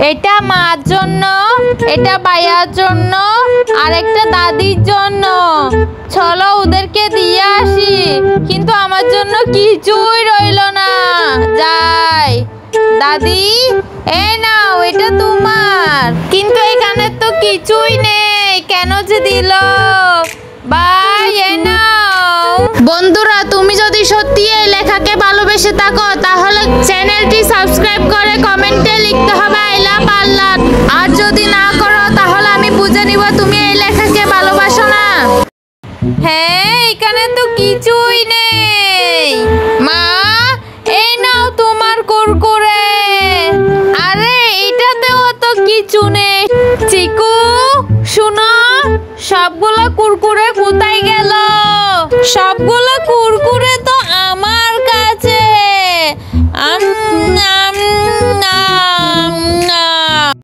এটা মার জন্য, এটা ভাইয়ার জন্য, আর একটা দাদির জন্য। চলো ওদেরকে দিয়ে আসি, কিন্তু আমার জন্য কিছুই রইল না। যাই। দাদি, এই নাও, এটা তোমার। কিন্তু এখানে তো কিছুই নেই, কেন যে দিল? ভাই, এই নাও। বন্ধুরা, তুমি যদি সত্যি এই লেখাকে ভালোবেসে থাকো তাহলে চ্যানেলটি সাবস্ক্রাইব করে কমেন্টে লিখতে হবে আই লাভ আল্লাহ। আর যদি না করো তাহলে আমি বুঝে নিব তুমি এই লেখাকে ভালোবাসো না। হ্যাঁ, এখানে তো কিছুই নেই। মা, এই নাও তোমার কুরকুরে। আরে এটাতেও তো কিছু নেই। চিকু, শোনো, সবগুলো